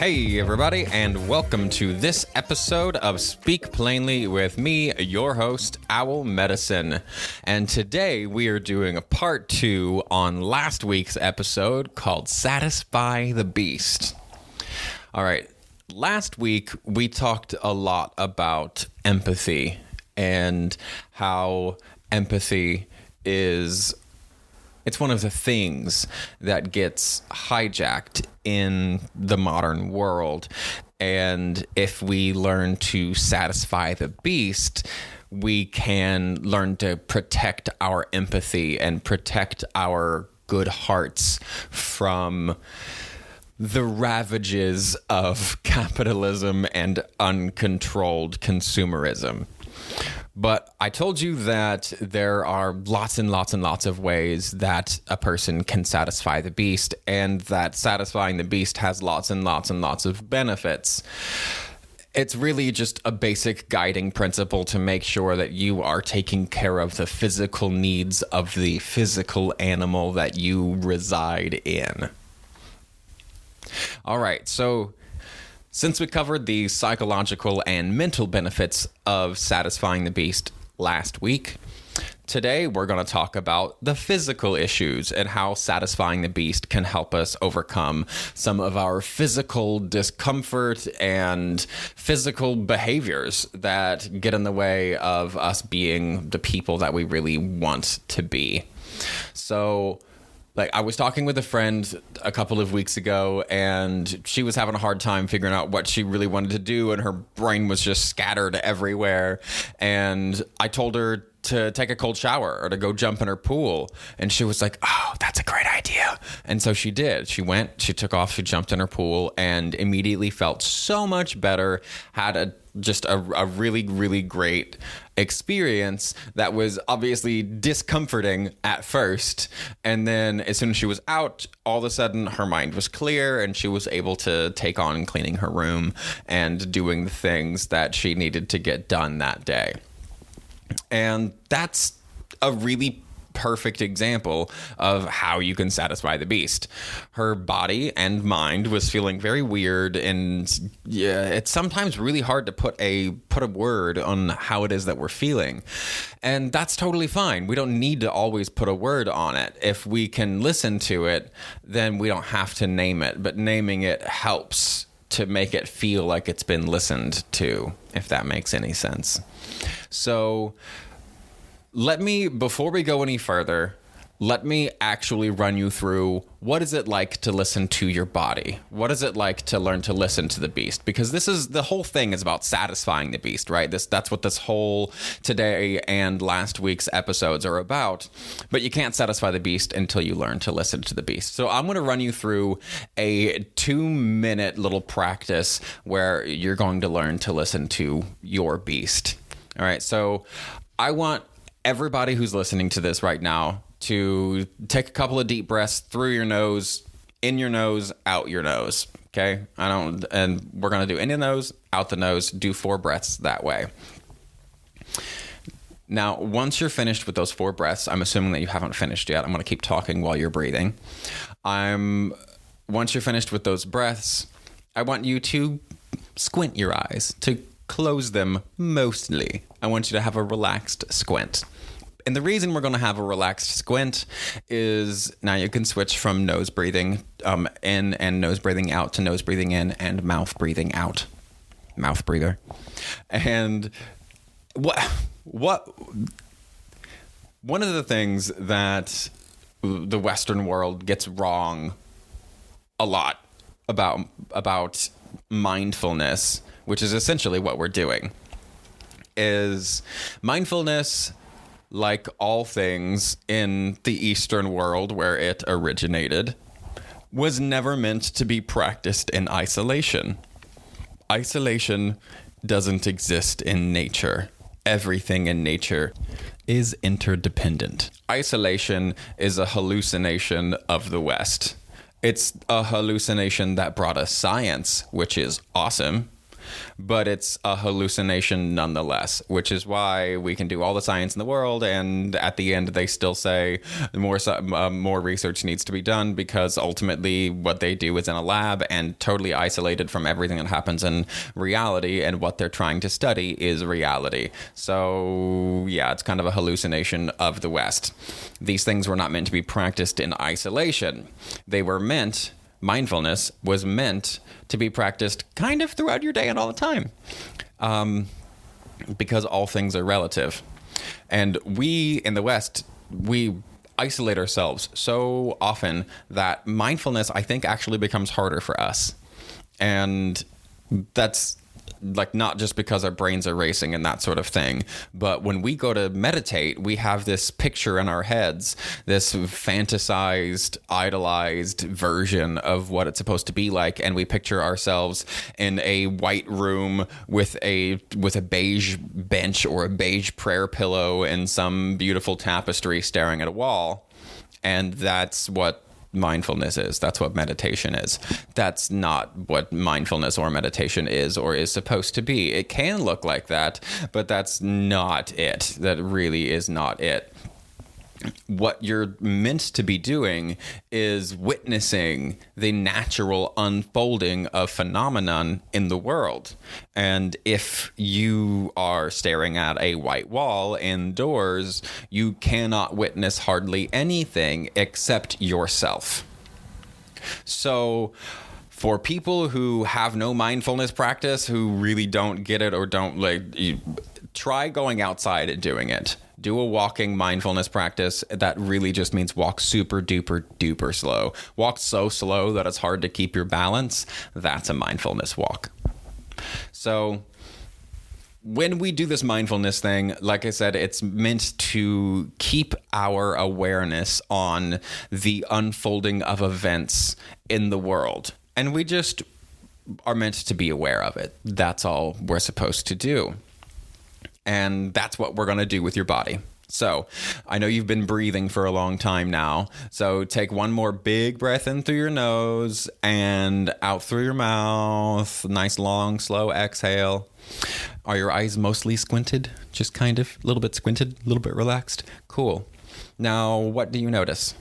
Hey, everybody, and welcome to this episode of Speak Plainly with me, your host, Owl Medicine. And today we are doing a part 2 on last week's episode called Satisfy the Beast. All right, last week we talked a lot about empathy and how empathy it's one of the things that gets hijacked in the modern world. And if we learn to satisfy the beast, we can learn to protect our empathy and protect our good hearts from the ravages of capitalism and uncontrolled consumerism. But I told you that there are lots and lots and lots of ways that a person can satisfy the beast, and that satisfying the beast has lots and lots and lots of benefits. It's really just a basic guiding principle to make sure that you are taking care of the physical needs of the physical animal that you reside in. All right, so since we covered the psychological and mental benefits of satisfying the beast last week, today we're going to talk about the physical issues and how satisfying the beast can help us overcome some of our physical discomfort and physical behaviors that get in the way of us being the people that we really want to be. So, I was talking with a friend a couple of weeks ago, and she was having a hard time figuring out what she really wanted to do, and her brain was just scattered everywhere. And I told her to take a cold shower or to go jump in her pool. And she was like, oh, that's a great idea. And so she did. She went, she took off, she jumped in her pool, and immediately felt so much better, had a really, really great experience that was obviously discomforting at first. And then as soon as she was out, all of a sudden her mind was clear and she was able to take on cleaning her room and doing the things that she needed to get done that day. And that's a really perfect example of how you can satisfy the beast. Her body and mind was feeling very weird, and it's sometimes really hard to put a word on how it is that we're feeling. And that's totally fine. We don't need to always put a word on it. If we can listen to it, then we don't have to name it, but naming it helps to make it feel like it's been listened to, if that makes any sense. So before we go any further, let me actually run you through what is it like to listen to your body? What is it like to learn to listen to the beast? Because the whole thing is about satisfying the beast, right? That's what this whole today and last week's episodes are about. But you can't satisfy the beast until you learn to listen to the beast. So I'm going to run you through a 2-minute little practice where you're going to learn to listen to your beast. All right, so I want everybody who's listening to this right now to take a couple of deep breaths through your nose, in your nose, out your nose. Okay? And we're going to do in the nose, out the nose, do 4 breaths that way. Now, once you're finished with those 4 breaths, I'm assuming that you haven't finished yet. I'm going to keep talking while you're breathing. Once you're finished with those breaths, I want you to squint your eyes, to close them mostly. I want you to have a relaxed squint. And the reason we're going to have a relaxed squint is now you can switch from nose breathing in and nose breathing out to nose breathing in and mouth breathing out. Mouth breather. And one of the things that the Western world gets wrong a lot about mindfulness, which is essentially what we're doing, is mindfulness, like all things in the Eastern world where it originated, was never meant to be practiced in isolation. Isolation doesn't exist in nature. Everything in nature is interdependent. Isolation is a hallucination of the West. It's a hallucination that brought us science, which is awesome. but it's a hallucination nonetheless, which is why we can do all the science in the world, and at the end they still say more research needs to be done, because ultimately what they do is in a lab and totally isolated from everything that happens in reality, and what they're trying to study is reality. So yeah, it's kind of a hallucination of the West. These things were not meant to be practiced in isolation. Mindfulness was meant to be practiced kind of throughout your day and all the time, because all things are relative. And we in the West, we isolate ourselves so often that mindfulness, I think, actually becomes harder for us. And that's like not just because our brains are racing and that sort of thing, but when we go to meditate, we have this picture in our heads, this fantasized, idolized version of what it's supposed to be like, and we picture ourselves in a white room with a beige bench or a beige prayer pillow and some beautiful tapestry staring at a wall. And that's what mindfulness is. That's what meditation is. That's not what mindfulness or meditation is or is supposed to be. It can look like that, but that's not it. That really is not it. What you're meant to be doing is witnessing the natural unfolding of phenomenon in the world. And if you are staring at a white wall indoors, you cannot witness hardly anything except yourself. So for people who have no mindfulness practice, who really don't get it or don't try going outside and doing it. Do a walking mindfulness practice. That really just means walk super duper slow. Walk so slow that it's hard to keep your balance. That's a mindfulness walk. So when we do this mindfulness thing, like I said, it's meant to keep our awareness on the unfolding of events in the world. And we just are meant to be aware of it. That's all we're supposed to do. And that's what we're going to do with your body. So I know you've been breathing for a long time now. So take one more big breath in through your nose and out through your mouth. Nice, long, slow exhale. Are your eyes mostly squinted? Just kind of a little bit squinted, a little bit relaxed? Cool. Now, what do you notice?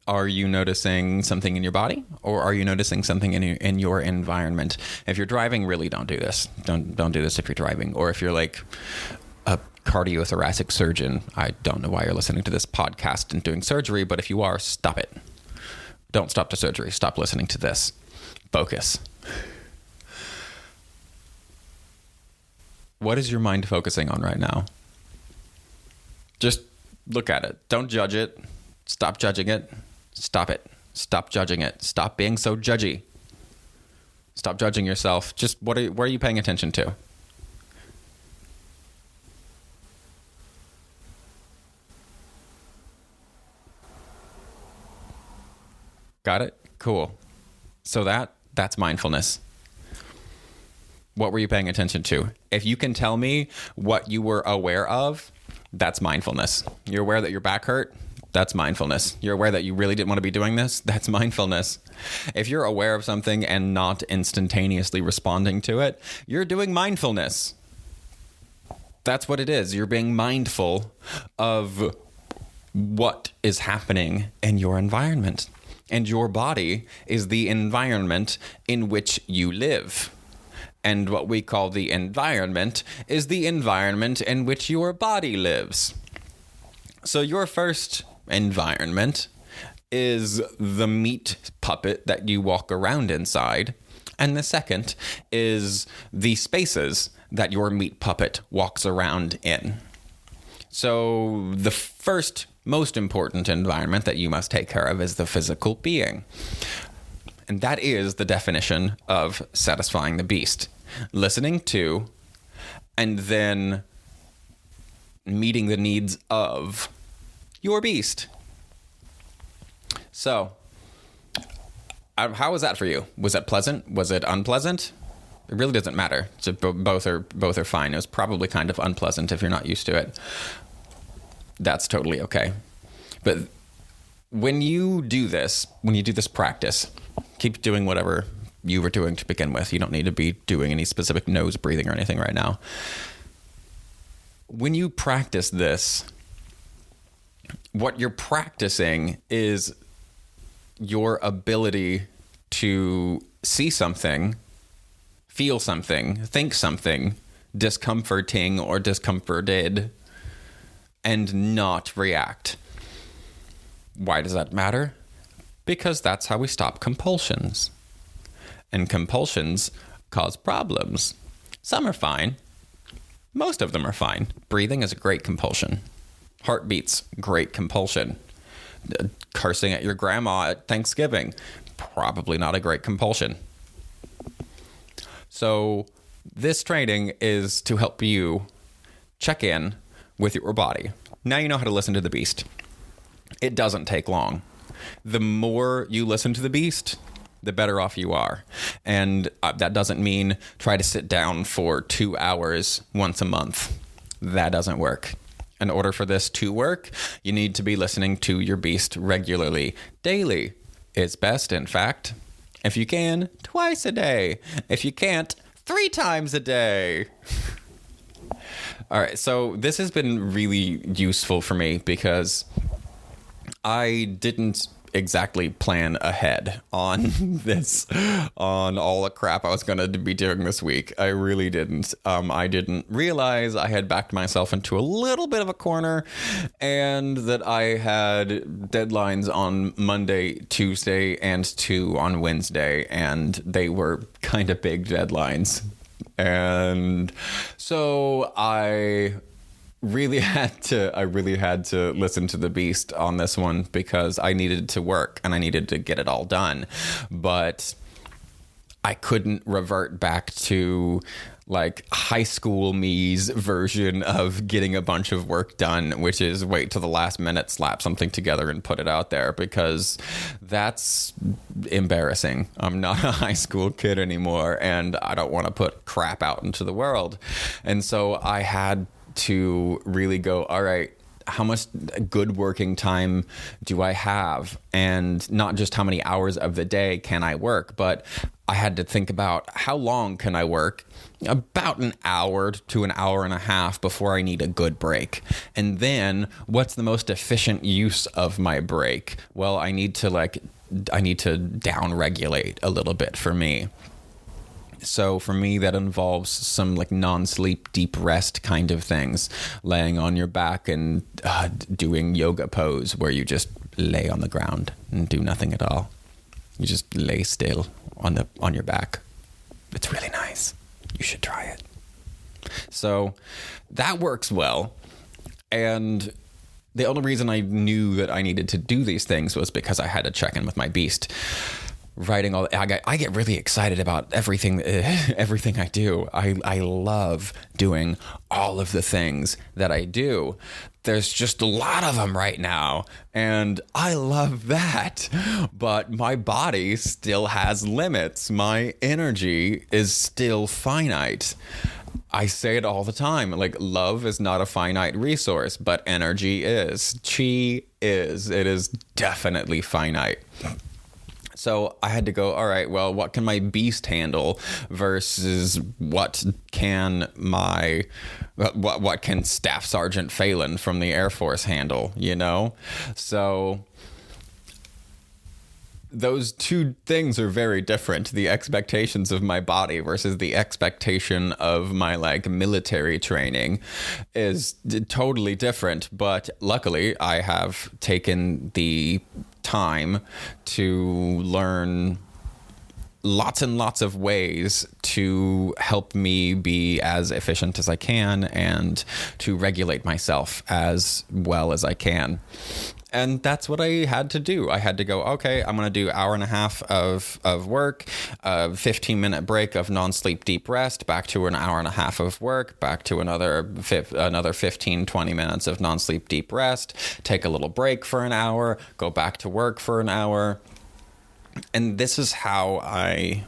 Are you noticing something in your body, or are you noticing something in your environment? If you're driving, really don't do this. Don't do this if you're driving. Or if you're like a cardiothoracic surgeon, I don't know why you're listening to this podcast and doing surgery, but if you are, stop it. Don't stop the surgery. Stop listening to this. Focus. What is your mind focusing on right now? Just look at it. Don't judge it. Stop judging it. Stop it. Stop judging it. Stop being so judgy. Stop judging yourself. Just where are you paying attention to? Got it? Cool. So that's mindfulness. What were you paying attention to? If you can tell me what you were aware of, that's mindfulness. You're aware that your back hurt? That's mindfulness. You're aware that you really didn't want to be doing this? That's mindfulness. If you're aware of something and not instantaneously responding to it, you're doing mindfulness. That's what it is. You're being mindful of what is happening in your environment. And your body is the environment in which you live. And what we call the environment is the environment in which your body lives. So your first environment is the meat puppet that you walk around inside, and the second is the spaces that your meat puppet walks around in. So the first most important environment that you must take care of is the physical being. And that is the definition of satisfying the beast. Listening to and then meeting the needs of your beast. So, how was that for you? Was it pleasant? Was it unpleasant? It really doesn't matter. So both are fine. It was probably kind of unpleasant if you're not used to it. That's totally okay. But when you do this practice, keep doing whatever you were doing to begin with. You don't need to be doing any specific nose breathing or anything right now. When you practice this, what you're practicing is your ability to see something, feel something, think something discomforting or discomforted, and not react. Why does that matter? Because that's how we stop compulsions. And compulsions cause problems. Some are fine. Most of them are fine. Breathing is a great compulsion. Heartbeats, great compulsion. Cursing at your grandma at Thanksgiving, probably not a great compulsion. So this training is to help you check in with your body. Now you know how to listen to the beast. It doesn't take long. The more you listen to the beast, the better off you are. And that doesn't mean try to sit down for 2 hours once a month. That doesn't work. In order for this to work, you need to be listening to your beast regularly. Daily is best, in fact. If you can, twice a day. If you can't, 3 times a day. All right, so this has been really useful for me because I didn't exactly plan ahead on this, on all the crap I was going to be doing this week. I really didn't. I didn't realize I had backed myself into a little bit of a corner and that I had deadlines on Monday, Tuesday, and 2 on Wednesday, and they were kind of big deadlines. And so I really had to listen to the beast on this one because I needed to work and I needed to get it all done. But I couldn't revert back to like high school me's version of getting a bunch of work done, which is wait till the last minute, slap something together and put it out there, because that's embarrassing. I'm not a high school kid anymore and I don't want to put crap out into the world. And so I had to really go, all right, how much good working time do I have? And not just how many hours of the day can I work, but I had to think about how long can I work? About an hour to an hour and a half before I need a good break. And then what's the most efficient use of my break? Well, I need to down regulate a little bit for me. So for me, that involves some like non-sleep, deep rest kind of things, laying on your back and doing yoga pose where you just lay on the ground and do nothing at all. You just lay still on your back. It's really nice. You should try it. So that works well. And the only reason I knew that I needed to do these things was because I had to check in with my beast. Writing all, I get really excited about everything I do. I love doing all of the things that I do. There's just a lot of them right now, and I love that. But my body still has limits. My energy is still finite. I say it all the time, like love is not a finite resource, but energy is. Chi is. It is definitely finite. So I had to go, all right, well, what can my beast handle versus what can Staff Sergeant Phelan from the Air Force handle, you know? So those two things are very different. The expectations of my body versus the expectation of my like military training is totally different. But luckily I have taken the time to learn lots and lots of ways to help me be as efficient as I can and to regulate myself as well as I can. And that's what I had to do. I had to go, okay, I'm going to do an hour and a half of work, a 15-minute break of non-sleep deep rest, back to an hour and a half of work, back to another 15, 20 minutes of non-sleep deep rest, take a little break for an hour, go back to work for an hour. And this is how I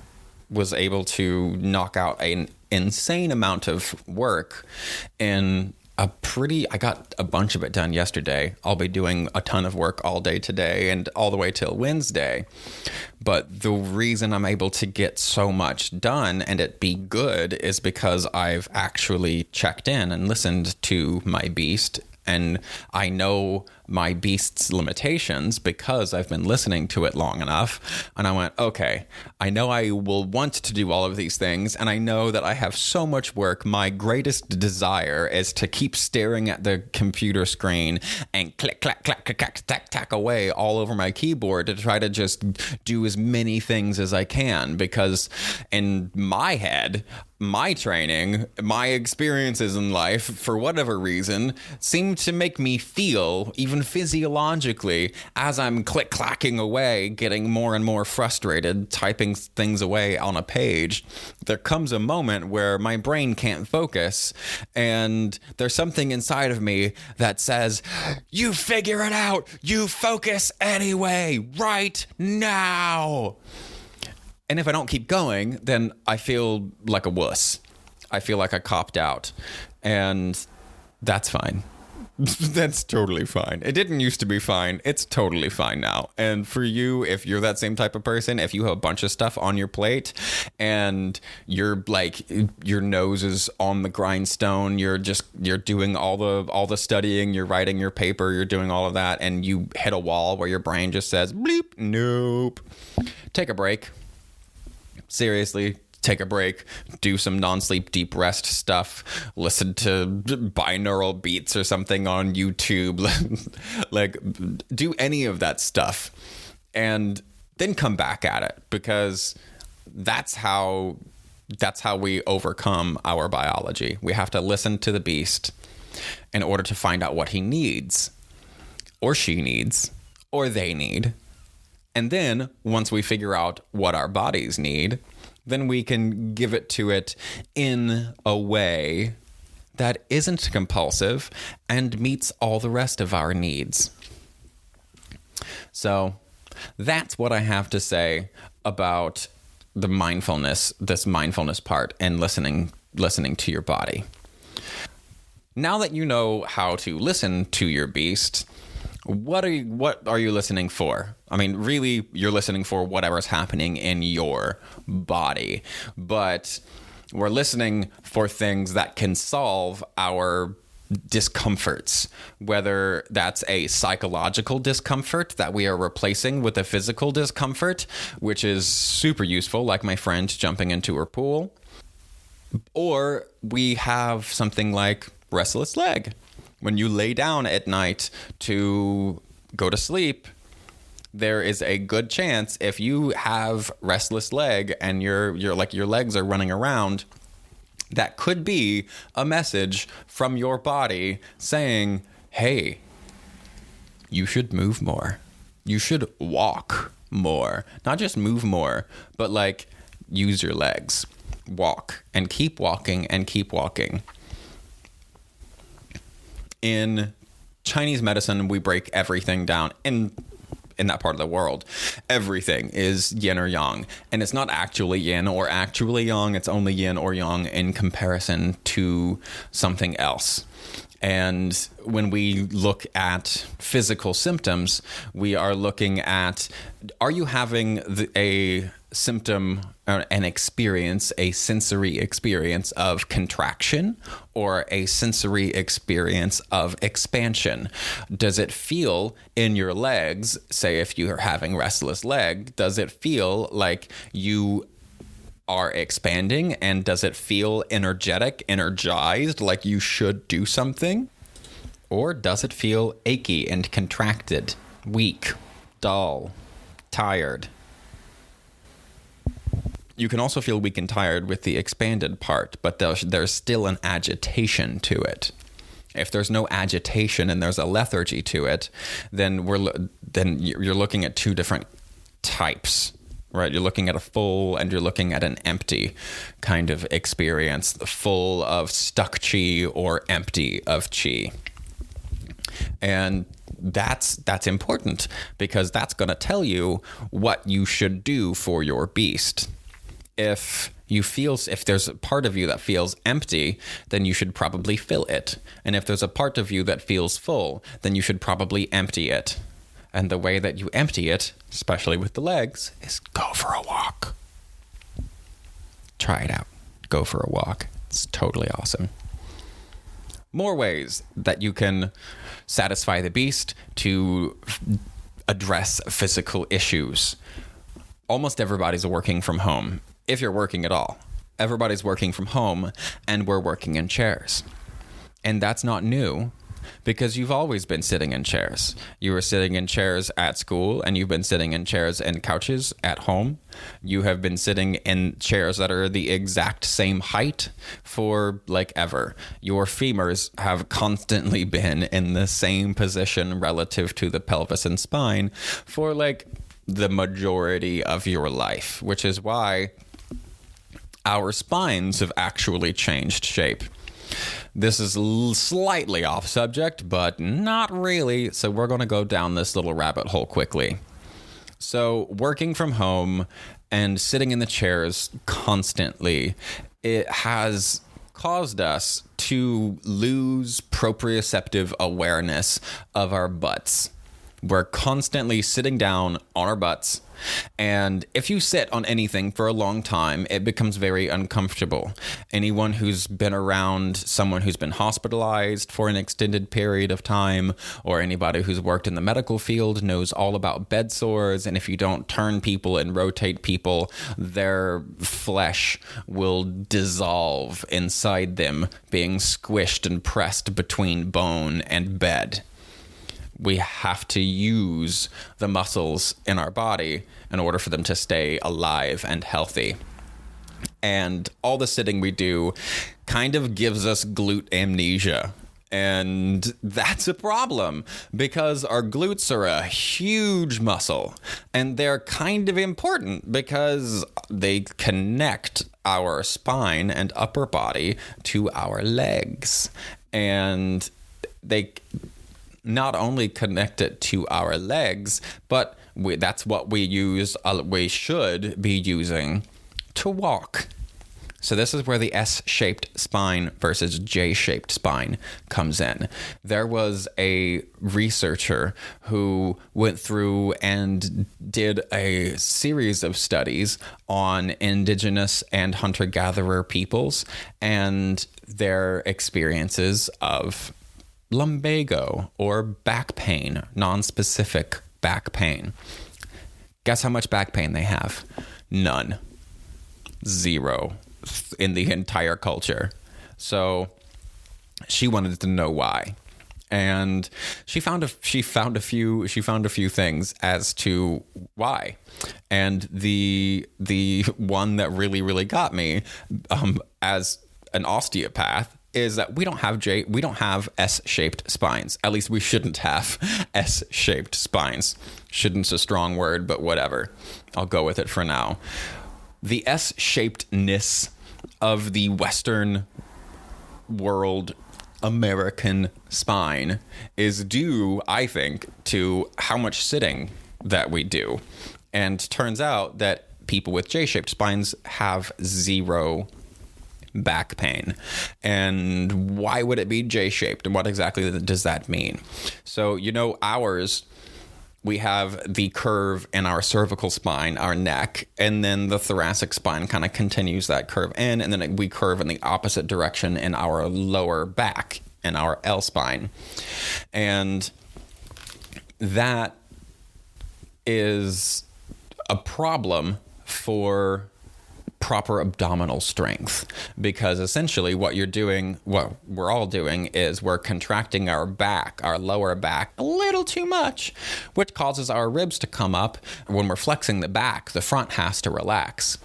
was able to knock out an insane amount of work in I got a bunch of it done yesterday. I'll be doing a ton of work all day today and all the way till Wednesday. But the reason I'm able to get so much done and it be good is because I've actually checked in and listened to my beast. And I know my beast's limitations because I've been listening to it long enough. And I went, okay, I know I will want to do all of these things. And I know that I have so much work. My greatest desire is to keep staring at the computer screen and click, clack, clack, clack, clack, tack, tack away all over my keyboard to try to just do as many things as I can. Because in my head, my training, my experiences in life, for whatever reason, seem to make me feel, even physiologically, as I'm click-clacking away, getting more and more frustrated, typing things away on a page, there comes a moment where my brain can't focus, and there's something inside of me that says, you figure it out, you focus anyway, right now. And if I don't keep going, then I feel like a wuss. I feel like I copped out. And that's fine. That's totally fine. It didn't used to be fine. It's totally fine now. And for you, if you're that same type of person, if you have a bunch of stuff on your plate and you're like, your nose is on the grindstone, you're doing all the studying, you're writing your paper, you're doing all of that, and you hit a wall where your brain just says, bleep, nope. Take a break. Seriously, take a break, do some non-sleep deep rest stuff, listen to binaural beats or something on YouTube, like do any of that stuff and then come back at it, because that's how we overcome our biology. We have to listen to the beast in order to find out what he needs or she needs or they need. And then once we figure out what our bodies need, then we can give it to it in a way that isn't compulsive and meets all the rest of our needs. So that's what I have to say about the this mindfulness part and listening to your body. Now that you know how to listen to your beast, what are you listening for? I mean, really, you're listening for whatever's happening in your body, but we're listening for things that can solve our discomforts, whether that's a psychological discomfort that we are replacing with a physical discomfort, which is super useful, like my friend jumping into her pool, or we have something like restless leg. When you lay down at night to go to sleep, there is a good chance if you have restless leg and your legs are running around, that could be a message from your body saying, hey, you should move more. You should walk more. Not just move more, but like use your legs. Walk and keep walking and keep walking. In Chinese medicine, we break everything down. In that part of the world, everything is yin or yang. And it's not actually yin or actually yang. It's only yin or yang in comparison to something else. And when we look at physical symptoms, we are looking at, are you having a symptom, an experience, a sensory experience of contraction or a sensory experience of expansion? Does it feel in your legs, say if you are having restless leg, does it feel like you are expanding, and does it feel energized, like you should do something? Or does it feel achy and contracted, weak, dull, tired? You can also feel weak and tired with the expanded part, but there's still an agitation to it. If there's no agitation and there's a lethargy to it, then you're looking at two different types. Right, you're looking at a full and you're looking at an empty kind of experience, full of stuck chi or empty of chi. And that's important, because that's going to tell you what you should do for your beast. If If there's a part of you that feels empty, then you should probably fill it. And if there's a part of you that feels full, then you should probably empty it. And the way that you empty it, especially with the legs, is go for a walk. Try it out. Go for a walk. It's totally awesome. More ways that you can satisfy the beast to address physical issues. Almost everybody's working from home. If you're working at all, everybody's working from home, and we're working in chairs. And that's not new, because you've always been sitting in chairs. You were sitting in chairs at school, and you've been sitting in chairs and couches at home. You have been sitting in chairs that are the exact same height for ever. Your femurs have constantly been in the same position relative to the pelvis and spine for the majority of your life, which is why our spines have actually changed shape. This is slightly off subject, but not really. So we're going to go down this little rabbit hole quickly. So working from home and sitting in the chairs constantly, it has caused us to lose proprioceptive awareness of our butts. We're constantly sitting down on our butts, and if you sit on anything for a long time, it becomes very uncomfortable. Anyone who's been around someone who's been hospitalized for an extended period of time, or anybody who's worked in the medical field, knows all about bed sores, and if you don't turn people and rotate people, their flesh will dissolve inside them, being squished and pressed between bone and bed. We have to use the muscles in our body in order for them to stay alive and healthy. And all the sitting we do kind of gives us glute amnesia. And that's a problem because our glutes are a huge muscle, and they're kind of important because they connect our spine and upper body to our legs. And they not only connect it to our legs, but that's what we should be using to walk. So this is where the S-shaped spine versus J-shaped spine comes in. There was a researcher who went through and did a series of studies on indigenous and hunter-gatherer peoples and their experiences of lumbago, or back pain, non-specific back pain. Guess how much back pain they have? None. Zero in the entire culture. So she wanted to know why. And she found a few things as to why. And the one that really got me as an osteopath is that we don't have S-shaped spines. At least we shouldn't have S-shaped spines. Shouldn't's a strong word, but whatever. I'll go with it for now. The S-shapedness of the Western world American spine is due, I think, to how much sitting that we do. And turns out that people with J-shaped spines have zero back pain. And why would it be J-shaped? And what exactly does that mean? So, ours, we have the curve in our cervical spine, our neck, and then the thoracic spine kind of continues that curve in, and then we curve in the opposite direction in our lower back, in our L spine. And that is a problem for proper abdominal strength, because essentially what we're all doing is we're contracting our back, our lower back, a little too much, which causes our ribs to come up. When we're flexing the back, the front has to relax,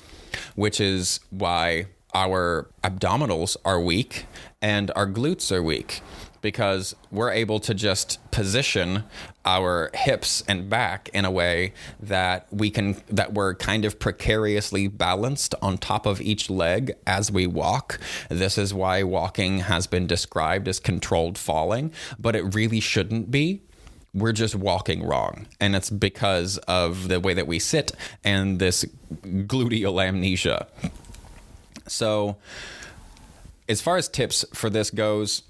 which is why our abdominals are weak and our glutes are weak, because we're able to just position our hips and back in a way that we're kind of precariously balanced on top of each leg as we walk. This is why walking has been described as controlled falling, but it really shouldn't be. We're just walking wrong. And it's because of the way that we sit and this gluteal amnesia. So as far as tips for this goes,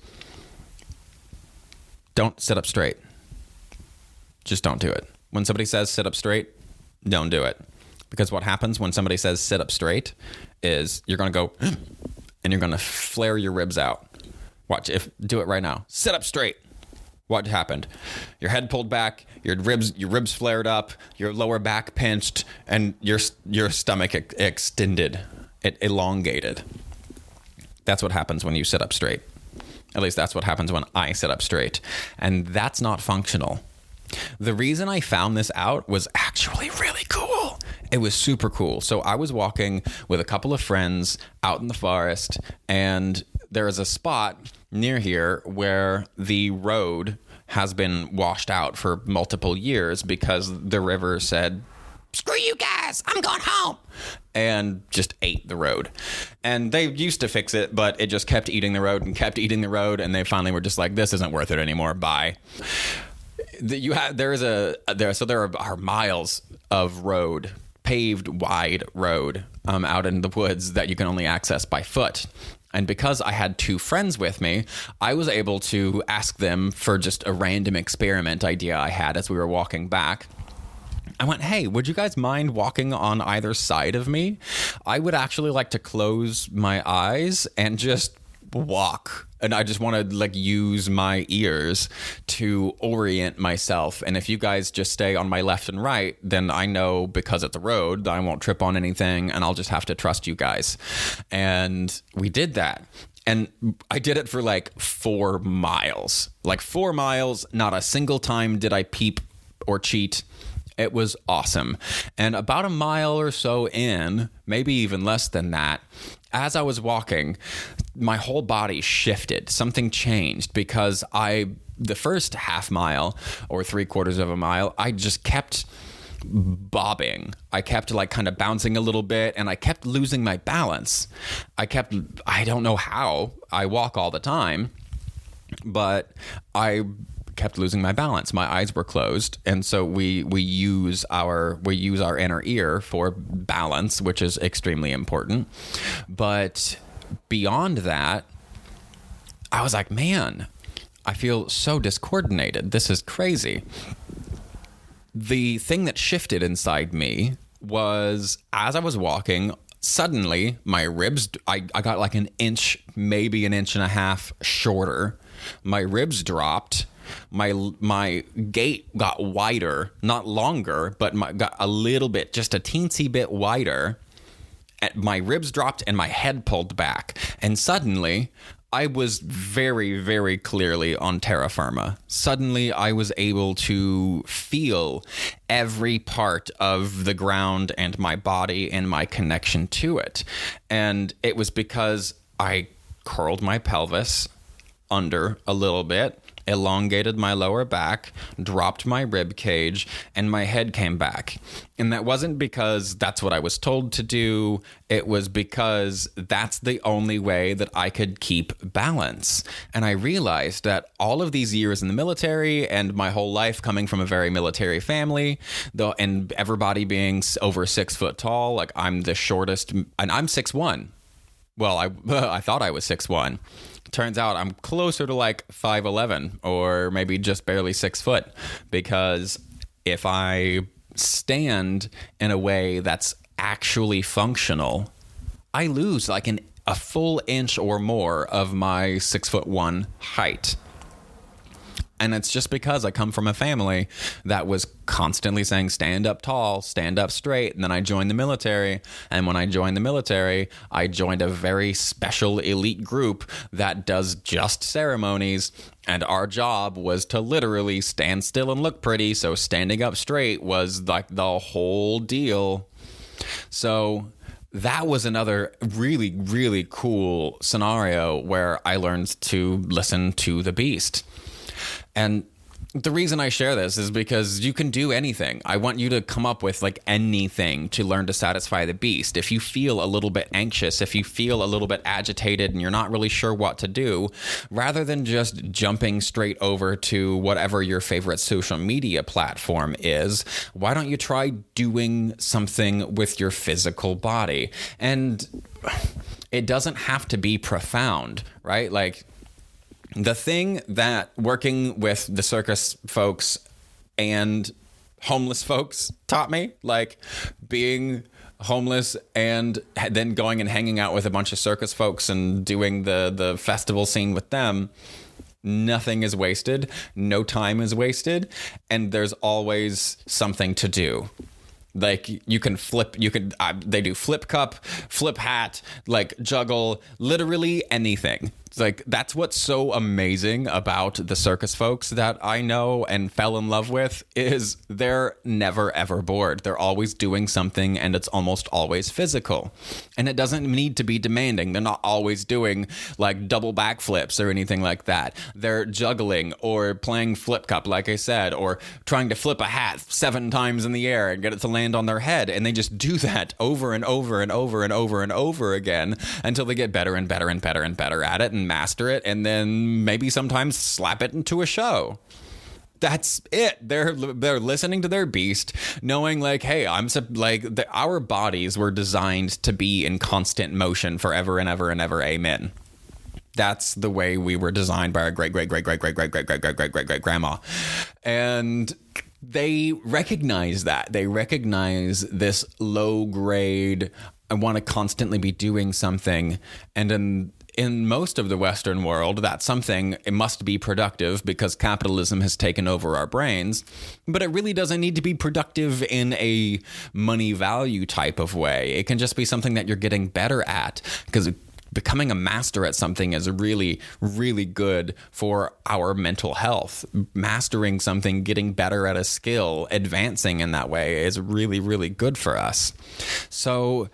don't sit up straight. Just don't do it. When somebody says sit up straight, don't do it. Because what happens when somebody says sit up straight is you're going to go and you're going to flare your ribs out. Watch. Do it right now. Sit up straight. What happened? Your head pulled back, your ribs flared up, your lower back pinched, and your stomach extended. It elongated. That's what happens when you sit up straight. At least that's what happens when I sit up straight. And that's not functional. The reason I found this out was actually really cool. It was super cool. So I was walking with a couple of friends out in the forest, and there is a spot near here where the road has been washed out for multiple years because the river said, screw you guys, I'm going home, and just ate the road. And they used to fix it, but it just kept eating the road and kept eating the road, and they finally were just like, this isn't worth it anymore, bye. There are miles of road, paved wide road out in the woods that you can only access by foot. And because I had two friends with me, I was able to ask them for just a random experiment idea I had as we were walking back. I went, hey, would you guys mind walking on either side of me? I would actually like to close my eyes and just walk. And I just want to use my ears to orient myself. And if you guys just stay on my left and right, then I know, because it's a road, that I won't trip on anything, and I'll just have to trust you guys. And we did that. And I did it for 4 miles. 4 miles, not a single time did I peep or cheat. It was awesome. And about a mile or so in, maybe even less than that, as I was walking, my whole body shifted. Something changed because the first half mile or 3/4 of a mile, I just kept bobbing. I kept kind of bouncing a little bit, and I kept losing my balance. I don't know how. I walk all the time, but I kept losing my balance. My eyes were closed, and so we use our inner ear for balance, which is extremely important. But beyond that, I was like, man, I feel so discoordinated. This is crazy. The thing that shifted inside me was, as I was walking, suddenly my ribs, I got an inch, maybe an inch and a half shorter. My ribs dropped. My gait got wider, not longer, but got a little bit, just a teensy bit wider. My ribs dropped and my head pulled back. And suddenly, I was very, very clearly on terra firma. Suddenly, I was able to feel every part of the ground and my body and my connection to it. And it was because I curled my pelvis under a little bit, elongated my lower back, dropped my rib cage, and my head came back. And that wasn't because that's what I was told to do. It was because that's the only way that I could keep balance. And I realized that all of these years in the military and my whole life coming from a very military family, though, and everybody being over 6 foot tall, I'm the shortest, and I'm 6'1". Well, I thought I was 6'1". Turns out I'm closer to 5'11", or maybe just barely 6 foot, because if I stand in a way that's actually functional, I lose a full inch or more of my 6'1" height. And it's just because I come from a family that was constantly saying, stand up tall, stand up straight. And then I joined the military. And when I joined the military, I joined a very special elite group that does just ceremonies. And our job was to literally stand still and look pretty. So standing up straight was the whole deal. So that was another really, really cool scenario where I learned to listen to the beast. And the reason I share this is because you can do anything. I want you to come up with anything to learn to satisfy the beast. If you feel a little bit anxious, if you feel a little bit agitated and you're not really sure what to do, rather than just jumping straight over to whatever your favorite social media platform is, why don't you try doing something with your physical body? And it doesn't have to be profound, right? Like, the thing that working with the circus folks and homeless folks taught me, like being homeless and then going and hanging out with a bunch of circus folks and doing the festival scene with them, nothing is wasted, no time is wasted, and there's always something to do. Like, they do flip cup, flip hat, like juggle, literally anything. It's like, that's what's so amazing about the circus folks that I know and fell in love with, is they're never ever bored. They're always doing something, and it's almost always physical. And it doesn't need to be demanding. They're not always doing like double backflips or anything like that. They're juggling or playing flip cup, like I said, or trying to flip a hat 7 times in the air and get it to land on their head. And they just do that over and over and over and over and over again until they get better and better and better and better at it and master it, and then maybe sometimes slap it into a show. That's it. They're listening to their beast, knowing like, hey, our bodies were designed to be in constant motion forever and ever and ever. Amen. That's the way we were designed by our great grandma. And they recognize that. They recognize this low grade, I want to constantly be doing something. And in most of the Western world, that something, it must be productive because capitalism has taken over our brains. But it really doesn't need to be productive in a money value type of way. It can just be something that you're getting better at, because becoming a master at something is really, really good for our mental health. Mastering something, getting better at a skill, advancing in that way is really, really good for us. So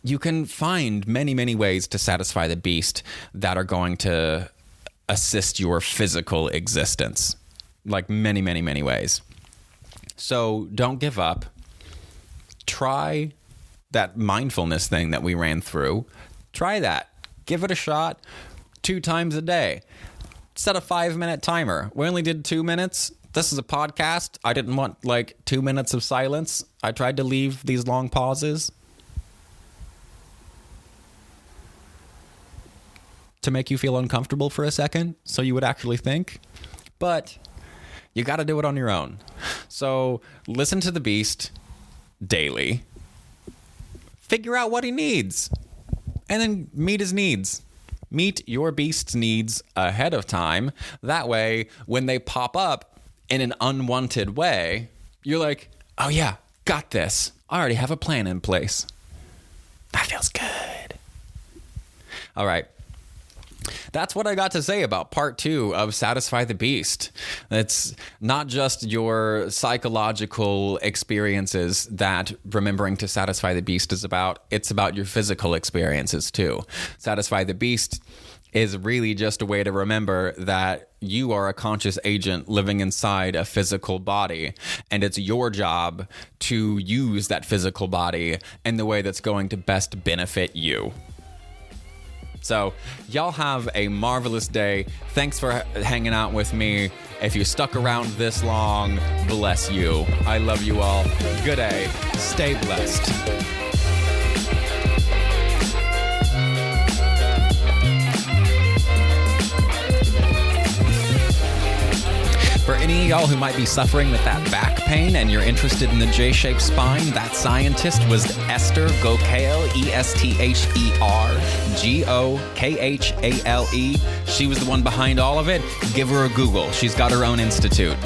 you can find many, many ways to satisfy the beast that are going to assist your physical existence. Like many, many, many ways. So don't give up. Try that mindfulness thing that we ran through. Try that. Give it a shot 2 times a day. Set a 5-minute timer. We only did 2 minutes. This is a podcast. I didn't want like 2 minutes of silence. I tried to leave these long pauses to make you feel uncomfortable for a second so you would actually think. But you got to do it on your own. So listen to the beast daily. Figure out what he needs. And then meet his needs. Meet your beast's needs ahead of time. That way, when they pop up in an unwanted way, you're like, oh yeah, got this. I already have a plan in place. That feels good. All right. That's what I got to say about part 2 of Satisfy the Beast. It's not just your psychological experiences that remembering to satisfy the beast is about. It's about your physical experiences too. Satisfy the Beast is really just a way to remember that you are a conscious agent living inside a physical body, and it's your job to use that physical body in the way that's going to best benefit you. So y'all have a marvelous day. Thanks for hanging out with me. If you stuck around this long, bless you. I love you all. Good day. Stay blessed. For any of y'all who might be suffering with that back pain and you're interested in the J-shaped spine, that scientist was Esther Gokhale, EstherGokhale. She was the one behind all of it. Give her a Google. She's got her own institute.